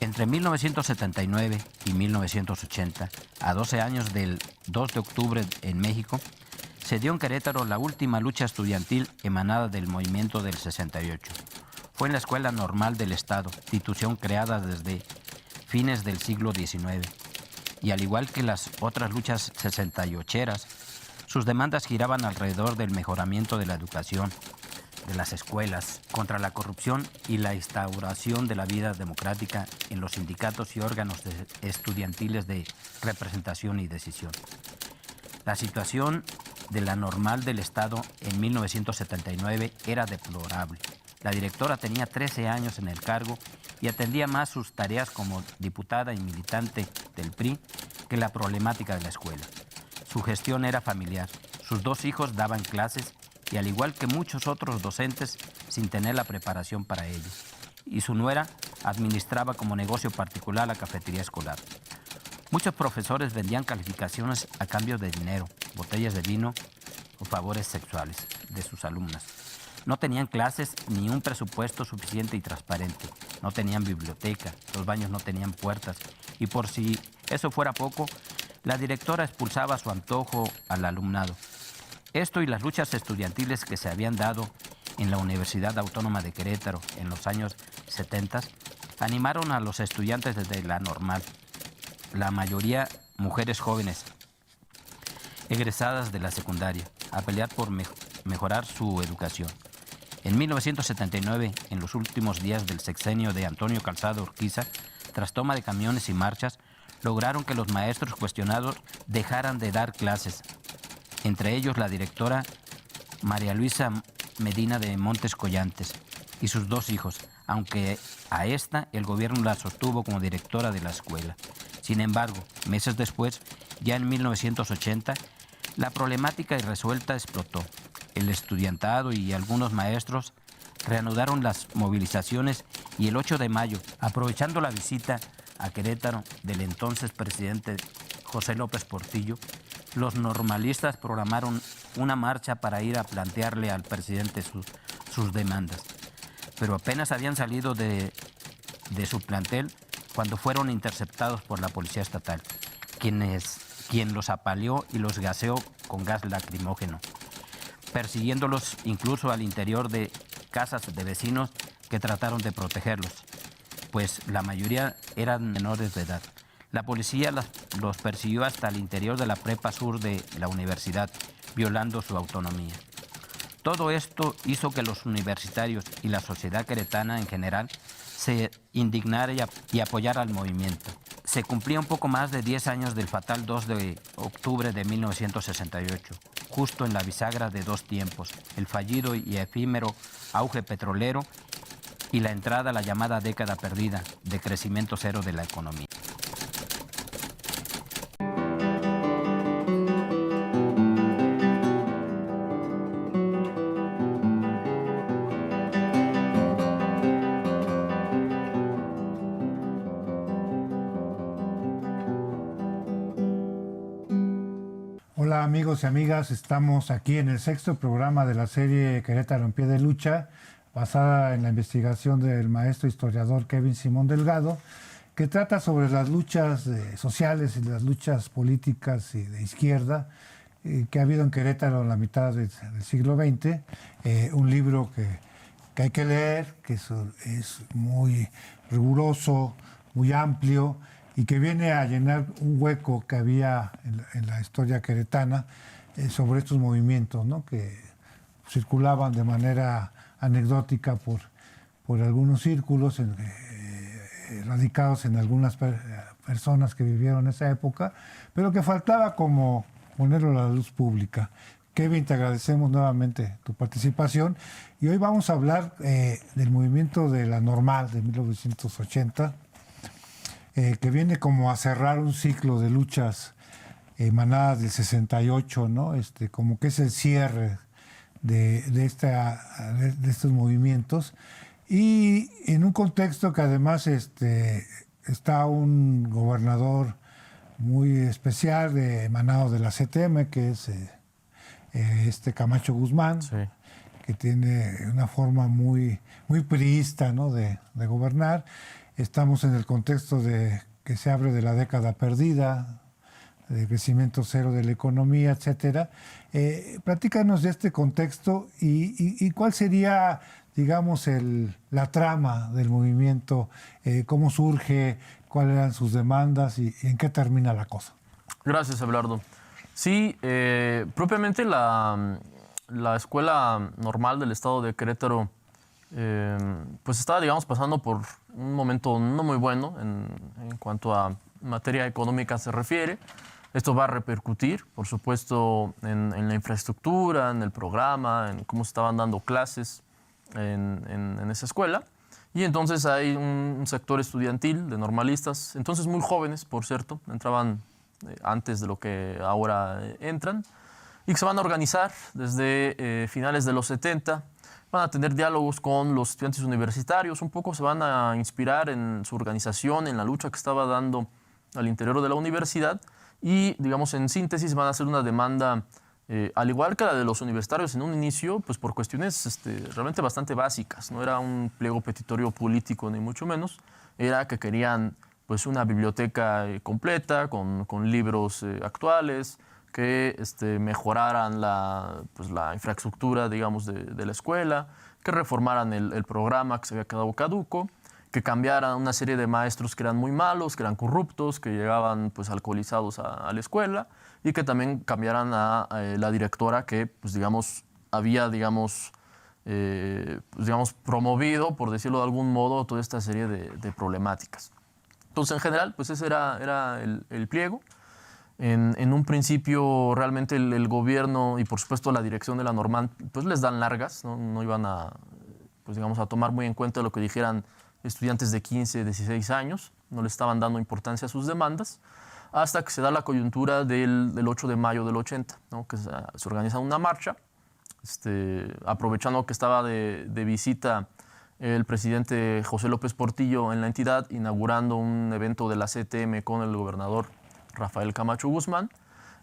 Entre 1979 y 1980, a 12 años del 2 de octubre en México, se dio en Querétaro la última lucha estudiantil emanada del movimiento del 68. Fue en la Escuela Normal del Estado, institución creada desde fines del siglo XIX. Y al igual que las otras luchas 68eras, sus demandas giraban alrededor del mejoramiento de la educación, de las escuelas, contra la corrupción y la instauración de la vida democrática en los sindicatos y órganos estudiantiles de representación y decisión. La situación de la Normal del Estado en 1979 era deplorable. La directora tenía 13 años en el cargo y atendía más sus tareas como diputada y militante del PRI que la problemática de la escuela. Su gestión era familiar. Sus 2 hijos daban clases y al igual que muchos otros docentes, sin tener la preparación para ello. Y su nuera administraba como negocio particular la cafetería escolar. Muchos profesores vendían calificaciones a cambio de dinero, botellas de vino o favores sexuales de sus alumnas. No tenían clases ni un presupuesto suficiente y transparente. No tenían biblioteca, los baños no tenían puertas. Y por si eso fuera poco, la directora expulsaba a su antojo al alumnado. Esto y las luchas estudiantiles que se habían dado en la Universidad Autónoma de Querétaro en los años 70 animaron a los estudiantes desde la Normal, la mayoría mujeres jóvenes, egresadas de la secundaria, a pelear por mejorar su educación. En 1979, en los últimos días del sexenio de Antonio Calzado Urquiza, tras toma de camiones y marchas, lograron que los maestros cuestionados dejaran de dar clases. Entre ellos la directora María Luisa Medina de Montes Collantes y sus 2 hijos, aunque a esta el gobierno la sostuvo como directora de la escuela. Sin embargo, meses después, ya en 1980, la problemática irresuelta explotó. El estudiantado y algunos maestros reanudaron las movilizaciones y el 8 de mayo, aprovechando la visita a Querétaro del entonces presidente José López Portillo, los normalistas programaron una marcha para ir a plantearle al presidente sus demandas. Pero apenas habían salido de su plantel cuando fueron interceptados por la policía estatal, quien los apaleó y los gaseó con gas lacrimógeno, persiguiéndolos incluso al interior de casas de vecinos que trataron de protegerlos, pues la mayoría eran menores de edad. La policía los persiguió hasta el interior de la prepa sur de la universidad, violando su autonomía. Todo esto hizo que los universitarios y la sociedad queretana en general se indignara y apoyara al movimiento. Se cumplía un poco más de 10 años del fatal 2 de octubre de 1968, justo en la bisagra de 2 tiempos, el fallido y efímero auge petrolero y la entrada a la llamada década perdida de crecimiento cero de la economía. Hola amigos y amigas, estamos aquí en el 6º programa de la serie Querétaro en pie de lucha, basada en la investigación del maestro historiador Kevin Simón Delgado, que trata sobre las luchas sociales y las luchas políticas y de izquierda que ha habido en Querétaro en la mitad del siglo XX. Un libro que hay que leer, que es muy riguroso, muy amplio, y que viene a llenar un hueco que había en la historia queretana sobre estos movimientos, ¿no?, que circulaban de manera anecdótica por algunos círculos radicados en algunas personas que vivieron esa época, pero que faltaba como ponerlo a la luz pública. Kevin, te agradecemos nuevamente tu participación y hoy vamos a hablar del movimiento de la Normal de 1980, que viene como a cerrar un ciclo de luchas emanadas del 68, ¿no? Como que es el cierre de estos movimientos, y en un contexto que además está un gobernador muy especial emanado de la CTM, que es Camacho Guzmán, sí, que tiene una forma muy priista, ¿no?, de gobernar. Estamos en el contexto de que se abre de la década perdida, de crecimiento cero de la economía, etcétera. Platícanos de este contexto y cuál sería, digamos, la trama del movimiento, cómo surge, cuáles eran sus demandas y en qué termina la cosa. Gracias, Abelardo. Sí, propiamente la Escuela Normal del Estado de Querétaro pues estaba, digamos, pasando por un momento no muy bueno en cuanto a materia económica se refiere. Esto va a repercutir, por supuesto, en la infraestructura, en el programa, en cómo se estaban dando clases en esa escuela. Y entonces hay un sector estudiantil de normalistas, entonces muy jóvenes, por cierto, entraban antes de lo que ahora entran, y que se van a organizar desde finales de los 70. Van a tener diálogos con los estudiantes universitarios, un poco se van a inspirar en su organización, en la lucha que estaba dando al interior de la universidad y, digamos, en síntesis van a hacer una demanda, al igual que la de los universitarios en un inicio, pues por cuestiones realmente bastante básicas. No era un pliego petitorio político ni mucho menos, era que querían pues una biblioteca completa con libros actuales, que mejoraran la infraestructura, digamos, de la escuela, que reformaran el programa que se había quedado caduco, que cambiaran una serie de maestros que eran muy malos, que eran corruptos, que llegaban pues alcoholizados a la escuela, y que también cambiaran a la directora que, pues digamos, había, digamos, promovido, por decirlo de algún modo, toda esta serie de problemáticas. Entonces, en general, pues ese era el pliego. En un principio, realmente el gobierno y, por supuesto, la dirección de la Normal, pues les dan largas, no iban a, pues, digamos, a tomar muy en cuenta lo que dijeran estudiantes de 15, 16 años, no le estaban dando importancia a sus demandas, hasta que se da la coyuntura del 8 de mayo del 80, ¿no? Que se organiza una marcha, aprovechando que estaba de visita el presidente José López Portillo en la entidad, inaugurando un evento de la CTM con el gobernador Rafael Camacho Guzmán.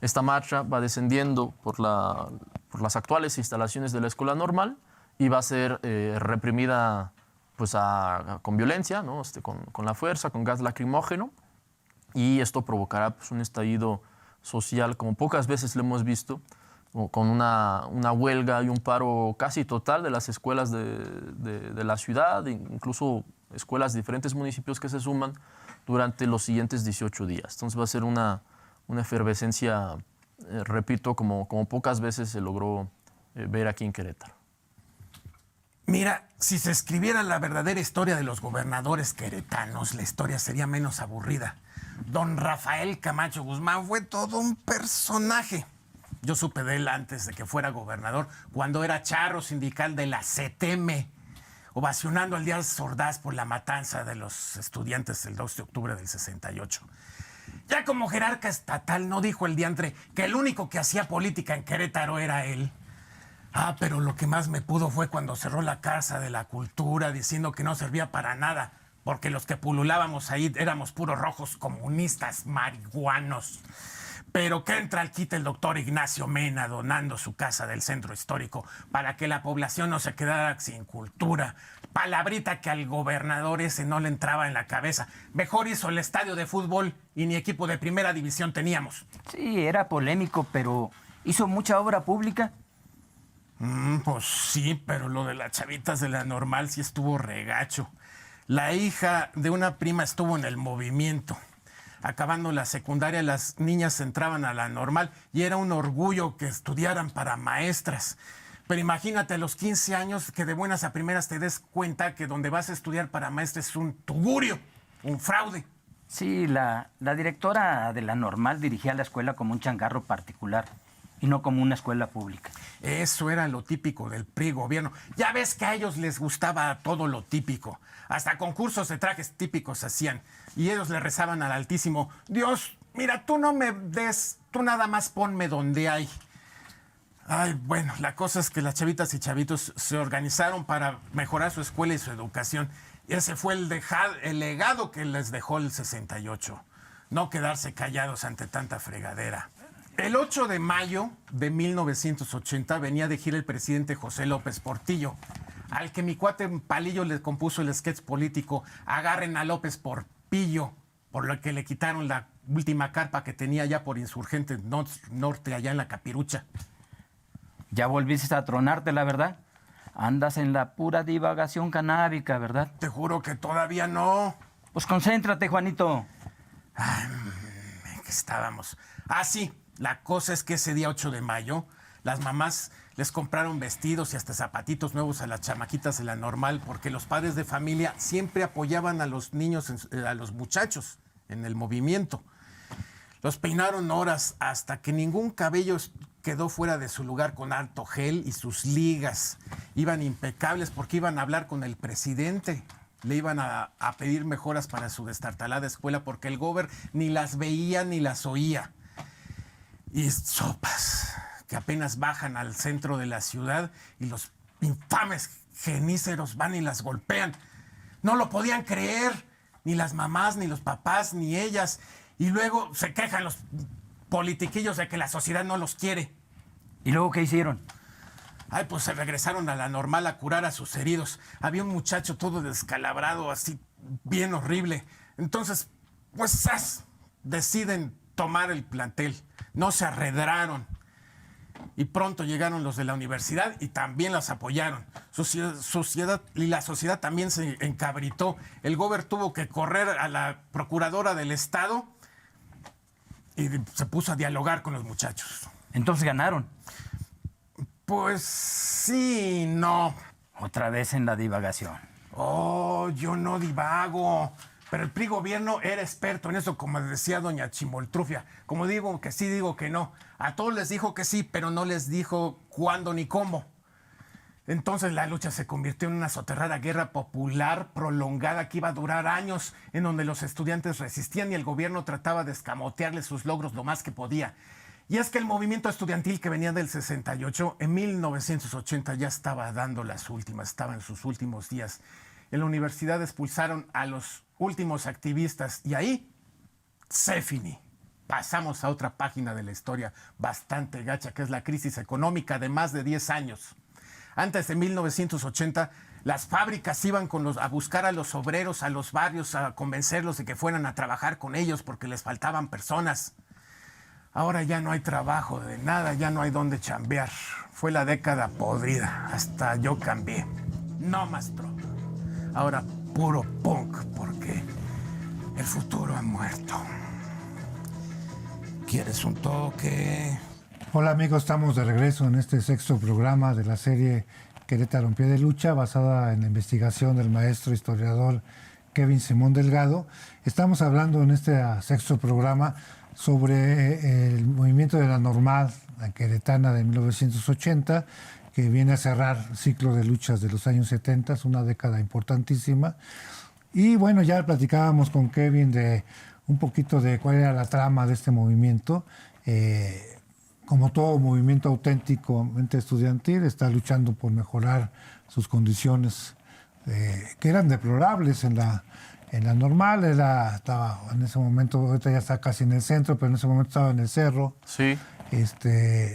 Esta marcha va descendiendo por las actuales instalaciones de la Escuela Normal y va a ser reprimida pues, con violencia, ¿no? Con la fuerza, con gas lacrimógeno, y esto provocará pues, un estallido social como pocas veces lo hemos visto, con una huelga y un paro casi total de las escuelas de la ciudad, incluso escuelas de diferentes municipios que se suman durante los siguientes 18 días. Entonces va a ser una efervescencia, repito, como pocas veces se logró ver aquí en Querétaro. Mira, si se escribiera la verdadera historia de los gobernadores queretanos, la historia sería menos aburrida. Don Rafael Camacho Guzmán fue todo un personaje. Yo supe de él antes de que fuera gobernador, cuando era charro sindical de la CTM, ovacionando al Díaz Ordaz por la matanza de los estudiantes el 2 de octubre del 68. Ya como jerarca estatal, no dijo el diantre que el único que hacía política en Querétaro era él. Pero lo que más me pudo fue cuando cerró la Casa de la Cultura diciendo que no servía para nada, porque los que pululábamos ahí éramos puros rojos comunistas, marihuanos. Pero que entra al quite el doctor Ignacio Mena donando su casa del centro histórico para que la población no se quedara sin cultura. Palabrita que al gobernador ese no le entraba en la cabeza. Mejor hizo el estadio de fútbol y ni equipo de primera división teníamos. Sí, era polémico, pero hizo mucha obra pública. Pues sí, pero lo de las chavitas de la Normal sí estuvo regacho. La hija de una prima estuvo en el movimiento. Acabando la secundaria, las niñas entraban a la Normal y era un orgullo que estudiaran para maestras. Pero imagínate a los 15 años que de buenas a primeras te des cuenta que donde vas a estudiar para maestra es un tugurio, un fraude. Sí, la directora de la Normal dirigía la escuela como un changarro particular y no como una escuela pública. Eso era lo típico del PRI gobierno. Ya ves que a ellos les gustaba todo lo típico. Hasta concursos de trajes típicos hacían. Y ellos le rezaban al Altísimo: Dios, mira, tú no me des, tú nada más ponme donde hay. Bueno, la cosa es que las chavitas y chavitos se organizaron para mejorar su escuela y su educación. Y ese fue el legado que les dejó el 68. No quedarse callados ante tanta fregadera. El 8 de mayo de 1980 venía de gira el presidente José López Portillo. al que mi cuate Palillo le compuso el sketch político, agarren a López por pillo, por lo que le quitaron la última carpa que tenía ya por Insurgente Norte, allá en la Capirucha. Ya volviste a tronarte, la verdad. Andas en la pura divagación canábica, ¿verdad? Te juro que todavía no. Pues concéntrate, Juanito. ¿En qué estábamos? Ah, sí, la cosa es que ese día 8 de mayo, las mamás les compraron vestidos y hasta zapatitos nuevos a las chamaquitas de la Normal, porque los padres de familia siempre apoyaban a los niños, a los muchachos en el movimiento. Los peinaron horas hasta que ningún cabello quedó fuera de su lugar, con alto gel y sus ligas. Iban impecables porque iban a hablar con el presidente. Le iban a pedir mejoras para su destartalada escuela porque el gober ni las veía ni las oía. Y sopas que apenas bajan al centro de la ciudad y los infames geníceros van y las golpean. No lo podían creer, ni las mamás, ni los papás, ni ellas. Y luego se quejan los politiquillos de que la sociedad no los quiere. ¿Y luego qué hicieron? Ay, pues se regresaron a la Normal a curar a sus heridos. Había un muchacho todo descalabrado, así, bien horrible. Entonces, pues, ¡zas!, deciden tomar el plantel. No se arredraron. Y pronto llegaron los de la universidad y también las apoyaron. Y la sociedad también se encabritó. El gober tuvo que correr a la procuradora del Estado y se puso a dialogar con los muchachos. Entonces ganaron. Pues sí, no. Otra vez en la divagación. Oh, yo no divago. Pero el PRI gobierno era experto en eso, como decía doña Chimoltrufia. Como digo que sí, digo que no. A todos les dijo que sí, pero no les dijo cuándo ni cómo. Entonces la lucha se convirtió en una soterrada guerra popular prolongada que iba a durar años, en donde los estudiantes resistían y el gobierno trataba de escamotearles sus logros lo más que podía. Y es que el movimiento estudiantil que venía del 68, en 1980 ya estaba dando las últimas, estaba en sus últimos días. En la universidad expulsaron a los últimos activistas y ahí se finí. Pasamos a otra página de la historia bastante gacha, que es la crisis económica de más de 10 años. Antes de 1980, las fábricas iban a buscar a los obreros, a los barrios, a convencerlos de que fueran a trabajar con ellos porque les faltaban personas. Ahora ya no hay trabajo de nada, ya no hay dónde chambear. Fue la década podrida, hasta yo cambié. No más tropa. Ahora puro punk, porque el futuro ha muerto. ¿Quieres un toque? Hola amigos, estamos de regreso en este sexto programa de la serie Querétaro en pie de lucha, basada en la investigación del maestro historiador Kevin Simón Delgado. Estamos hablando en este sexto programa sobre el movimiento de la Normal, la queretana de 1980, que viene a cerrar el ciclo de luchas de los años 70, es una década importantísima. Y bueno, ya platicábamos con Kevin de un poquito de cuál era la trama de este movimiento. Como todo movimiento auténticamente estudiantil, está luchando por mejorar sus condiciones, que eran deplorables en la Normal. Estaba en ese momento, ahorita ya está casi en el centro, pero en ese momento estaba en el cerro. Sí.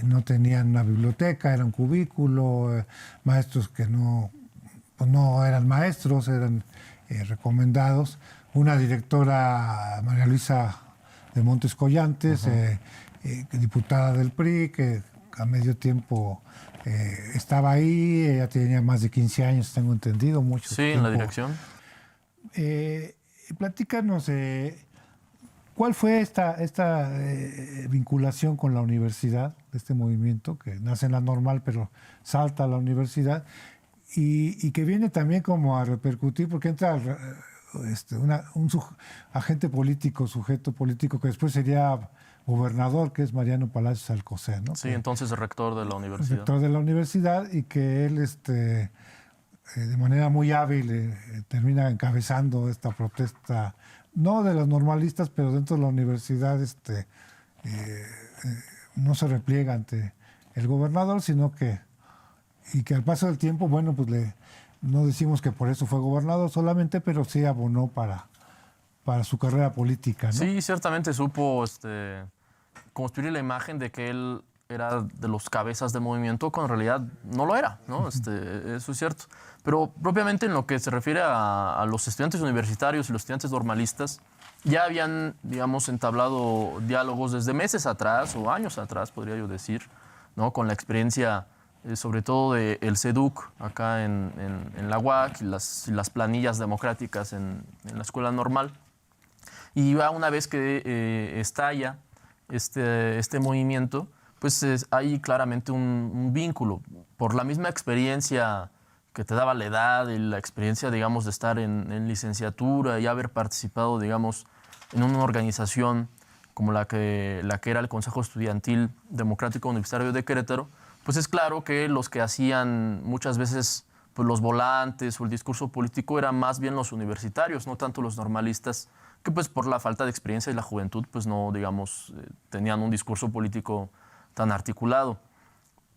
No tenían una biblioteca, era un cubículo, maestros que no eran maestros, eran recomendados. Una directora, María Luisa de Montes Collantes, diputada del PRI, que a medio tiempo estaba ahí, ella tenía más de 15 años, tengo entendido, mucho Sí, tiempo. en la dirección. Platícanos, ¿cuál fue esta vinculación con la universidad, de este movimiento que nace en la Normal pero salta a la universidad y que viene también como a repercutir porque entra un agente político, sujeto político que después sería gobernador, que es Mariano Palacios Alcocer, ¿no? Sí, entonces el rector de la universidad. Rector de la universidad, y que él de manera muy hábil termina encabezando esta protesta, no de los normalistas, pero dentro de la universidad no se repliega ante el gobernador, sino que al paso del tiempo, bueno, pues no decimos que por eso fue gobernador solamente, pero sí abonó para su carrera política, ¿no? Sí, ciertamente supo construir la imagen de que él era de los cabezas del movimiento, cuando en realidad no lo era, ¿no? Eso es cierto. Pero propiamente en lo que se refiere a los estudiantes universitarios y los estudiantes normalistas, ya habían, digamos, entablado diálogos desde meses atrás o años atrás, podría yo decir, ¿no? Con la experiencia, sobre todo del CEDUC acá en la UAC y las planillas democráticas en la escuela normal. Y ya una vez que estalla este movimiento, pues hay claramente un vínculo. Por la misma experiencia que te daba la edad y la experiencia, digamos, de estar en licenciatura y haber participado, digamos, en una organización como la que era el Consejo Estudiantil Democrático Universitario de Querétaro, pues es claro que los que hacían muchas veces pues, los volantes o el discurso político eran más bien los universitarios, no tanto los normalistas, que pues por la falta de experiencia y la juventud, pues no, digamos, tenían un discurso político tan articulado.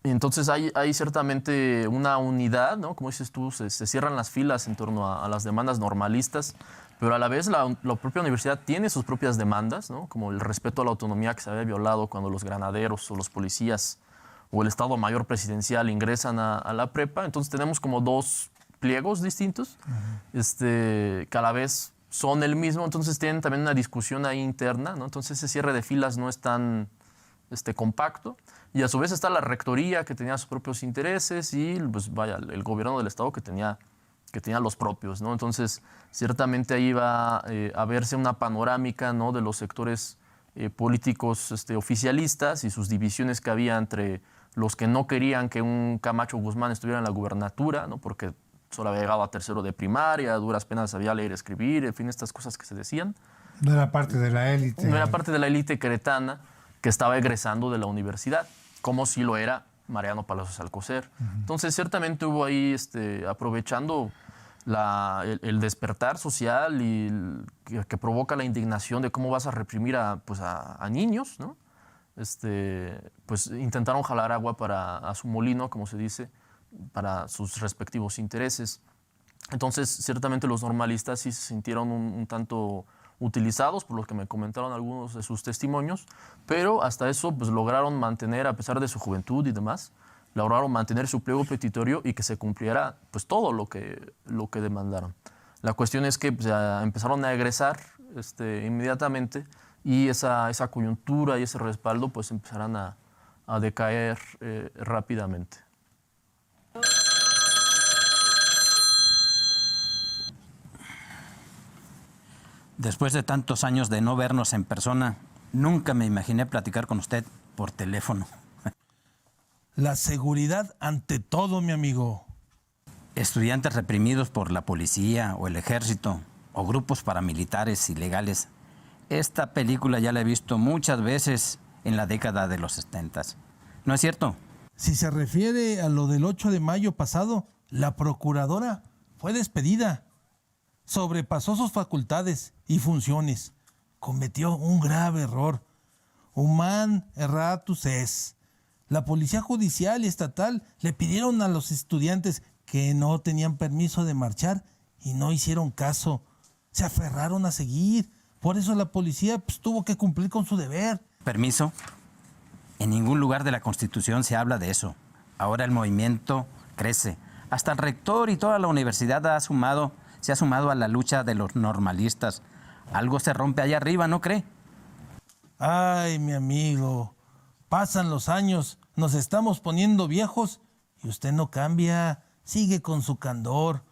Entonces hay ciertamente una unidad, ¿no? Como dices tú, se cierran las filas en torno a las demandas normalistas, pero a la vez la propia universidad tiene sus propias demandas, ¿no? Como el respeto a la autonomía que se había violado cuando los granaderos o los policías o el Estado Mayor Presidencial ingresan a la prepa. Entonces tenemos como dos pliegos distintos, que a la vez son el mismo, entonces tienen también una discusión ahí interna, ¿no? Entonces ese cierre de filas no es tan compacto. Y a su vez está la rectoría, que tenía sus propios intereses, y pues vaya, el gobierno del Estado que tenía los propios, ¿no? Entonces, ciertamente ahí va a verse una panorámica, ¿no? De los sectores políticos oficialistas y sus divisiones que había entre los que no querían que un Camacho Guzmán estuviera en la gubernatura, ¿no? Porque solo había llegado a tercero de primaria, a duras penas sabía leer y escribir, en fin, estas cosas que se decían. No era parte de la élite. No era parte de la élite queretana que estaba egresando de la universidad, como si lo era Mariano Palacios Alcocer. Entonces, ciertamente hubo ahí, aprovechando el despertar social y que provoca la indignación de cómo vas a reprimir a niños, ¿no? Pues intentaron jalar agua a su molino, como se dice, para sus respectivos intereses. Entonces, ciertamente los normalistas sí se sintieron un tanto utilizados, por lo que me comentaron algunos de sus testimonios, pero hasta eso pues, lograron mantener, a pesar de su juventud y demás, lograron mantener su pliego petitorio y que se cumpliera pues, todo lo que demandaron. La cuestión es que pues, empezaron a egresar inmediatamente y esa coyuntura y ese respaldo pues, empezarán a decaer rápidamente. Después de tantos años de no vernos en persona, nunca me imaginé platicar con usted por teléfono. La seguridad ante todo, mi amigo. Estudiantes reprimidos por la policía o el ejército o grupos paramilitares ilegales. Esta película ya la he visto muchas veces en la década de los 70. ¿No es cierto? Si se refiere a lo del 8 de mayo pasado, la procuradora fue despedida. Sobrepasó sus facultades y funciones. Cometió un grave error. Human erratus es. La policía judicial y estatal le pidieron a los estudiantes que no tenían permiso de marchar y no hicieron caso. Se aferraron a seguir. Por eso la policía tuvo que cumplir con su deber. ¿Permiso? En ningún lugar de la Constitución se habla de eso. Ahora el movimiento crece. Hasta el rector y toda la universidad se ha sumado a la lucha de los normalistas. Algo se rompe allá arriba, ¿no cree? Ay, mi amigo, pasan los años, nos estamos poniendo viejos y usted no cambia, sigue con su candor.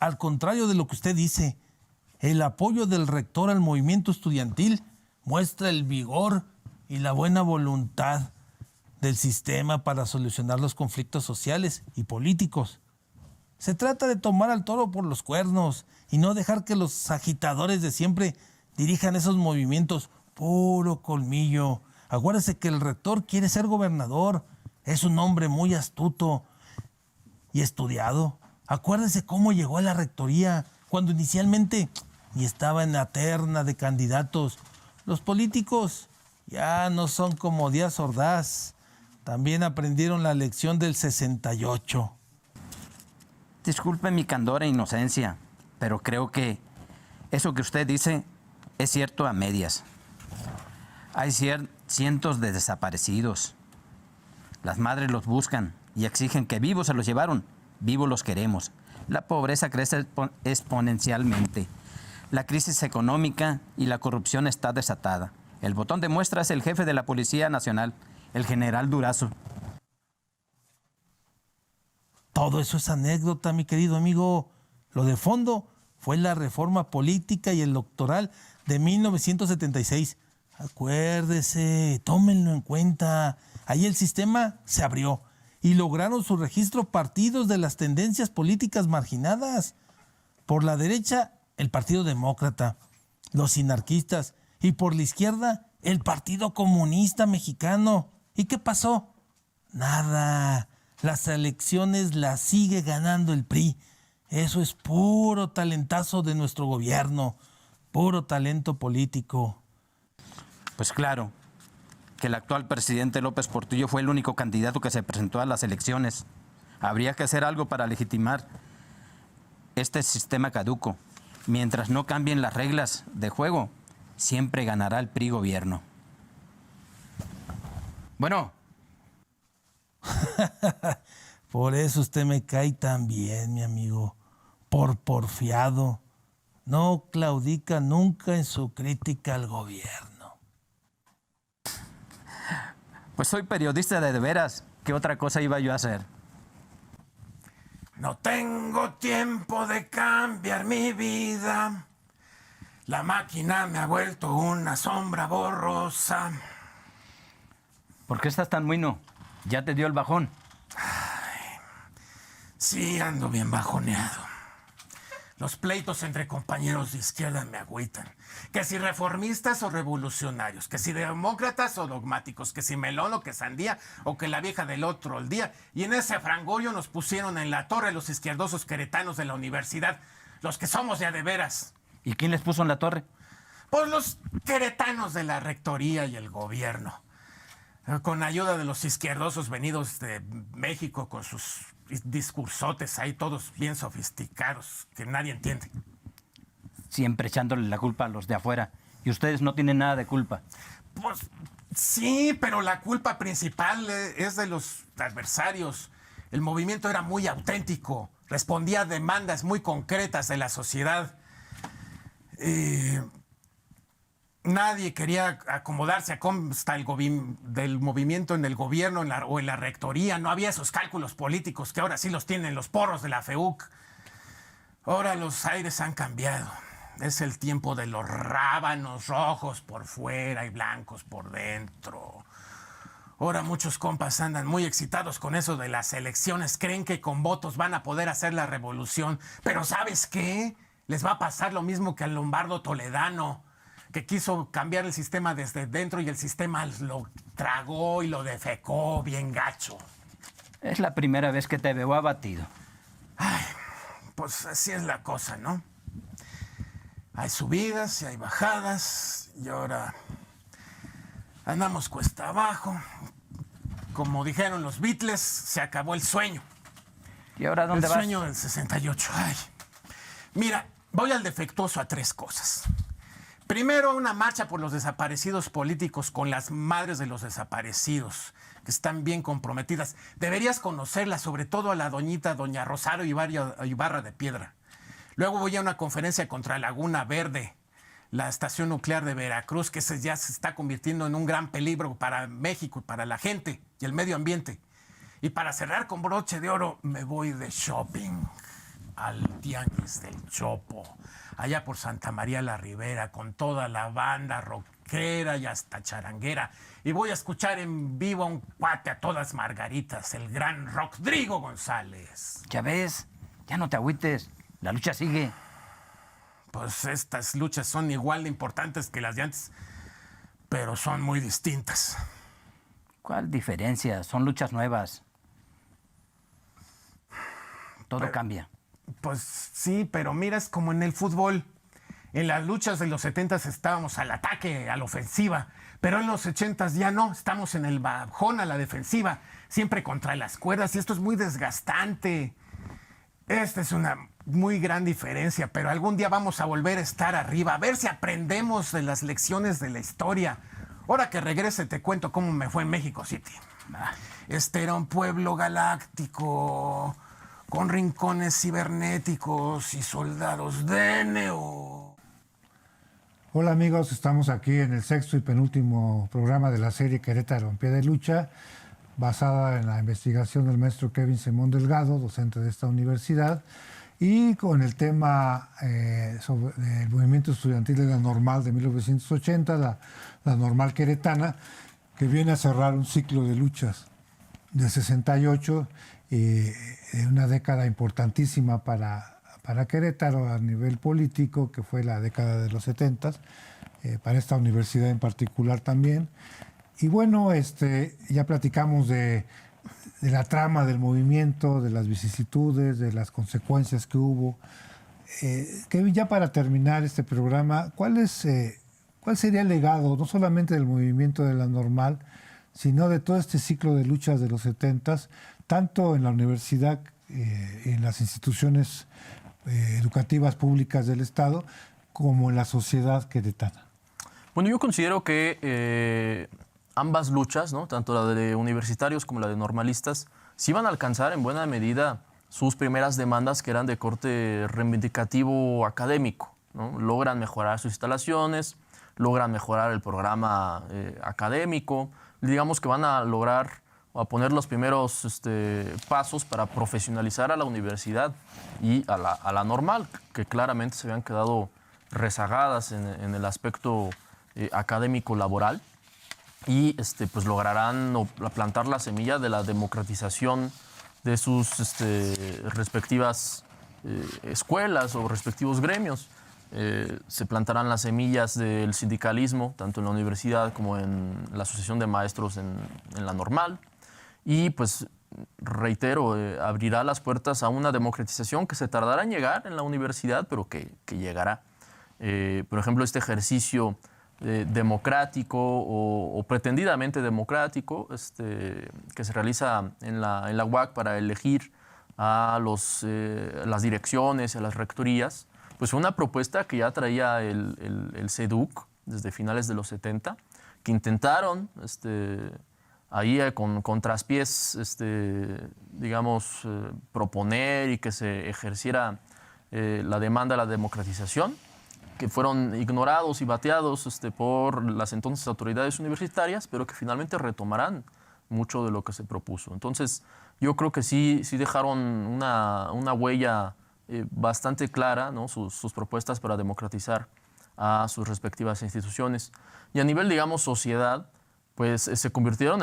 Al contrario de lo que usted dice, el apoyo del rector al movimiento estudiantil muestra el vigor y la buena voluntad del sistema para solucionar los conflictos sociales y políticos. Se trata de tomar al toro por los cuernos y no dejar que los agitadores de siempre dirijan esos movimientos. Puro colmillo. Acuérdese que el rector quiere ser gobernador. Es un hombre muy astuto y estudiado. Acuérdese cómo llegó a la rectoría cuando inicialmente ni estaba en la terna de candidatos. Los políticos ya no son como Díaz Ordaz. También aprendieron la lección del 68. Disculpe mi candor e inocencia, pero creo que eso que usted dice es cierto a medias. Hay cientos de desaparecidos, Las madres los buscan y exigen que vivos se los llevaron, vivos los queremos. La pobreza crece exponencialmente. La crisis económica y la corrupción está desatada. El botón de muestra es el jefe de la Policía Nacional, el general Durazo. Todo eso es anécdota, mi querido amigo. Lo de fondo fue la reforma política y electoral de 1976. Acuérdese, tómenlo en cuenta. Ahí el sistema se abrió y lograron su registro partidos de las tendencias políticas marginadas. Por la derecha, el Partido Demócrata, los sinarquistas, y por la izquierda, el Partido Comunista Mexicano. ¿Y qué pasó? Nada. Las elecciones las sigue ganando el PRI. Eso es puro talentazo de nuestro gobierno, puro talento político. Pues claro, que el actual presidente López Portillo fue el único candidato que se presentó a las elecciones. Habría que hacer algo para legitimar este sistema caduco. Mientras no cambien las reglas de juego, siempre ganará el PRI gobierno. Bueno. Por eso usted me cae tan bien, mi amigo. Por porfiado. No claudica nunca en su crítica al gobierno. Pues soy periodista de veras. ¿Qué otra cosa iba yo a hacer? No tengo tiempo de cambiar mi vida. La máquina me ha vuelto una sombra borrosa. ¿Por qué estás tan muino? ¿Ya te dio el bajón? Sí, ando bien bajoneado. Los pleitos entre compañeros de izquierda me agüitan. Que si reformistas o revolucionarios, que si demócratas o dogmáticos, que si melón o que sandía o que la vieja del otro el día. Y en ese frangollo nos pusieron en la torre los izquierdosos queretanos de la universidad, los que somos ya de veras. ¿Y quién les puso en la torre? Pues los queretanos de la rectoría y el gobierno. Con ayuda de los izquierdosos venidos de México con sus discursotes ahí todos bien sofisticados que nadie entiende. Siempre echándole la culpa a los de afuera. Y ustedes no tienen nada de culpa. Pues sí, pero la culpa principal es de los adversarios. El movimiento era muy auténtico, respondía a demandas muy concretas de la sociedad. Nadie quería acomodarse a consta del movimiento en el gobierno o en la rectoría. No había esos cálculos políticos que ahora sí los tienen los porros de la FEUC. Ahora los aires han cambiado. Es el tiempo de los rábanos rojos por fuera y blancos por dentro. Ahora muchos compas andan muy excitados con eso de las elecciones. Creen que con votos van a poder hacer la revolución. Pero ¿sabes qué? Les va a pasar lo mismo que al Lombardo Toledano, que quiso cambiar el sistema desde dentro y el sistema lo tragó y lo defecó bien gacho. Es la primera vez que te veo abatido. Ay, pues así es la cosa, ¿no? Hay subidas y hay bajadas y ahora andamos cuesta abajo. Como dijeron los Beatles, se acabó el sueño. ¿Y ahora dónde vas? El sueño del 68. Ay. Mira, voy al defectuoso a 3 cosas. Primero, una marcha por los desaparecidos políticos con las madres de los desaparecidos, que están bien comprometidas. Deberías conocerlas, sobre todo a la doña Rosario Ibarra de Piedra. Luego voy a una conferencia contra Laguna Verde, la estación nuclear de Veracruz, que ya se está convirtiendo en un gran peligro para México y para la gente y el medio ambiente. Y para cerrar con broche de oro, me voy de shopping al Tianguis del Chopo, allá por Santa María la Ribera, con toda la banda rockera y hasta charanguera. Y voy a escuchar en vivo a un cuate a todas margaritas, el gran Rodrigo González. Ya ves, ya no te agüites. La lucha sigue. Pues estas luchas son igual de importantes que las de antes, pero son muy distintas. ¿Cuál diferencia? Son luchas nuevas. Todo cambia. Pues sí, pero mira, es como en el fútbol. En las luchas de los 70s estábamos al ataque, a la ofensiva, pero en los 80s ya no, estamos en el bajón, a la defensiva, siempre contra las cuerdas, y esto es muy desgastante. Esta es una muy gran diferencia, pero algún día vamos a volver a estar arriba, a ver si aprendemos de las lecciones de la historia. Ahora que regrese te cuento cómo me fue en México City. Este era un pueblo galáctico con rincones cibernéticos y soldados de Neo. Hola amigos, estamos aquí en el sexto y penúltimo programa de la serie Querétaro en pie de lucha, basada en la investigación del maestro Kevin Simón Delgado, docente de esta universidad, y con el tema sobre el movimiento estudiantil de la Normal de 1980, la Normal Queretana, que viene a cerrar un ciclo de luchas del 68, una década importantísima para Querétaro a nivel político, que fue la década de los 70, para esta universidad en particular también. Y bueno, ya platicamos de la trama del movimiento, de las vicisitudes, de las consecuencias que hubo. Kevin, ya para terminar este programa, ¿cuál sería el legado, no solamente del movimiento de la Normal, sino de todo este ciclo de luchas de los 70, tanto en la universidad, en las instituciones educativas públicas del Estado, como en la sociedad queretana? Bueno, yo considero que ambas luchas, ¿no?, tanto la de universitarios como la de normalistas, sí van a alcanzar en buena medida sus primeras demandas, que eran de corte reivindicativo académico, ¿no? Logran mejorar sus instalaciones, logran mejorar el programa académico, digamos que van a lograr a poner los primeros pasos para profesionalizar a la universidad y a la Normal, que claramente se habían quedado rezagadas en el aspecto académico laboral, y pues lograrán plantar la semilla de la democratización de sus respectivas escuelas o respectivos gremios. Se plantarán las semillas del sindicalismo, tanto en la universidad como en la Asociación de Maestros en la Normal. Y pues, reitero, abrirá las puertas a una democratización que se tardará en llegar en la universidad, pero que llegará. Por ejemplo, este ejercicio democrático o pretendidamente democrático que se realiza en la UAC para elegir a las direcciones, a las rectorías, pues fue una propuesta que ya traía el CEDUC desde finales de los 70, que intentaron ahí con traspiés, digamos, proponer y que se ejerciera la demanda de la democratización, que fueron ignorados y bateados por las entonces autoridades universitarias, pero que finalmente retomarán mucho de lo que se propuso. Entonces, yo creo que sí dejaron una huella bastante clara, ¿no?, sus propuestas para democratizar a sus respectivas instituciones. Y a nivel, digamos, sociedad, pues se convirtieron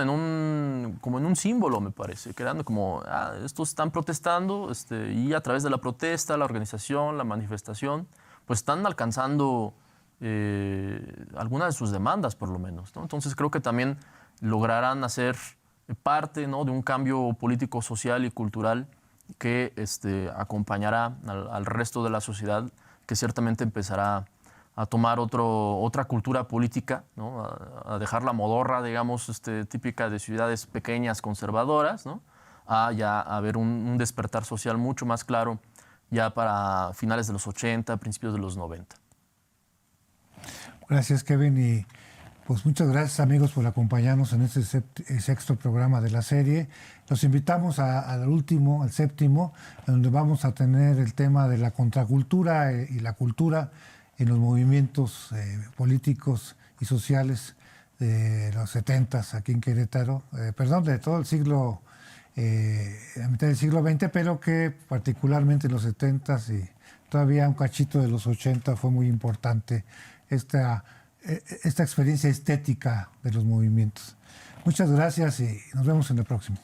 como en un símbolo, me parece, creando como, estos están protestando, y a través de la protesta, la organización, la manifestación, pues están alcanzando algunas de sus demandas, por lo menos, ¿no? Entonces creo que también lograrán hacer parte, ¿no?, de un cambio político, social y cultural que acompañará al resto de la sociedad, que ciertamente empezará a tomar otra cultura política, ¿no?, a dejar la modorra, digamos, típica de ciudades pequeñas conservadoras, ¿no?, a ya haber un despertar social mucho más claro ya para finales de los 80, principios de los 90. Gracias, Kevin, y pues muchas gracias, amigos, por acompañarnos en este sexto programa de la serie. Los invitamos al último, al séptimo, donde vamos a tener el tema de la contracultura y la cultura en los movimientos políticos y sociales de los 70s aquí en Querétaro, de todo el siglo, la mitad del siglo XX, pero que particularmente en los 70s y todavía un cachito de los 80 fue muy importante esta experiencia estética de los movimientos. Muchas gracias y nos vemos en el próximo.